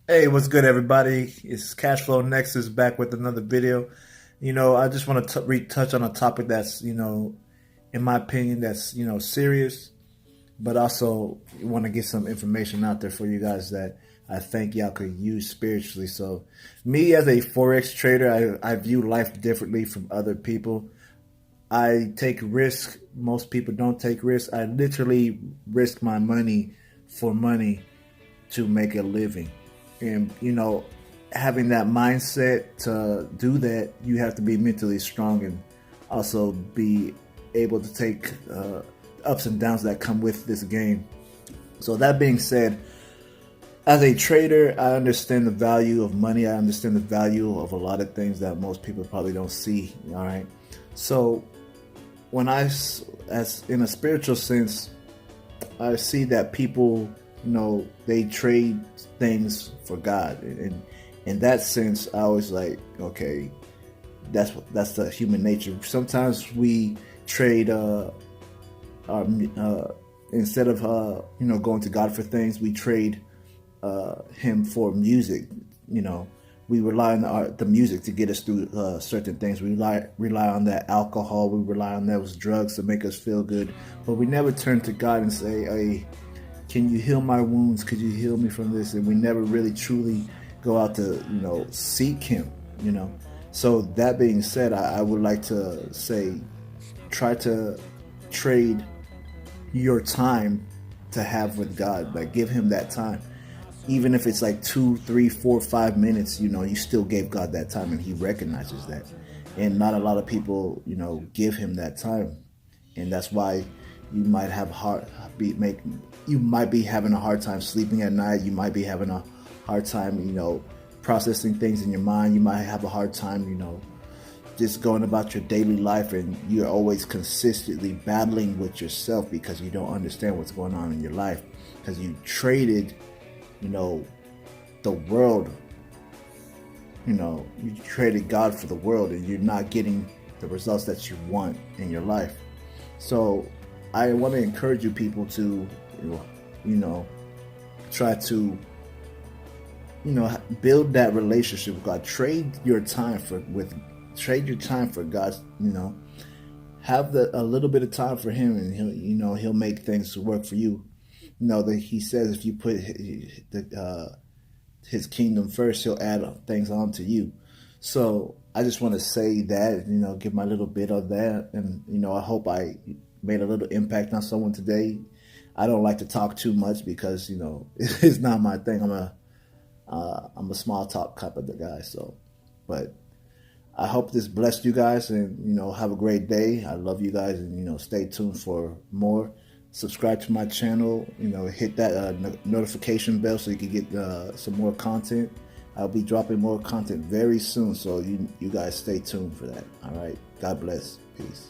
Hey, what's good, everybody? It's Cashflow Nexus back with another video. I just want to retouch on a topic that's, in my opinion, that's, serious, but also want to get some information out there for you guys that I think y'all could use spiritually. So, me as a Forex trader, I view life differently from other people. I take risk. Most people don't take risks. I literally risk my money for money to make a living. And, having that mindset to do that, you have to be mentally strong and also be able to take ups and downs that come with this game. So, that being said, as a trader, I understand the value of money. I understand the value of a lot of things that most people probably don't see. All right. So, when as in a spiritual sense, I see that people, they trade things for God, and in that sense, I was like, okay, that's the human nature. Sometimes we trade, our, instead of going to God for things, we trade Him for music. We rely on the music to get us through certain things. We rely on that alcohol. We rely on those drugs to make us feel good. But we never turn to God and say, hey, can you heal my wounds? Could you heal me from this? And we never really truly go out to, seek Him, So that being said, I would like to say, try to trade your time to have with God. Like, give Him that time. Even if it's like 2, 3, 4, 5 minutes, you still gave God that time, and He recognizes that. And not a lot of people, give Him that time. And that's why you might have you might be having a hard time sleeping at night. You might be having a hard time, processing things in your mind. You might have a hard time, just going about your daily life, and you're always consistently battling with yourself because you don't understand what's going on in your life, because you traded, the world, you traded God for the world, and you're not getting the results that you want in your life. So I want to encourage you people to, try to, build that relationship with God. Trade your time for God. Have a little bit of time for Him, and He'll make things work for you. That He says if you put His kingdom first, He'll add things on to you. So I just want to say that, give my little bit of that, and I hope I made a little impact on someone today. I don't like to talk too much because it's not my thing. I'm a small talk type of the guy. So, but I hope this blessed you guys, and have a great day. I love you guys, and stay tuned for more. Subscribe to my channel. Hit that notification bell so you can get some more content. I'll be dropping more content very soon, so you guys stay tuned for that. All right. God bless. Peace.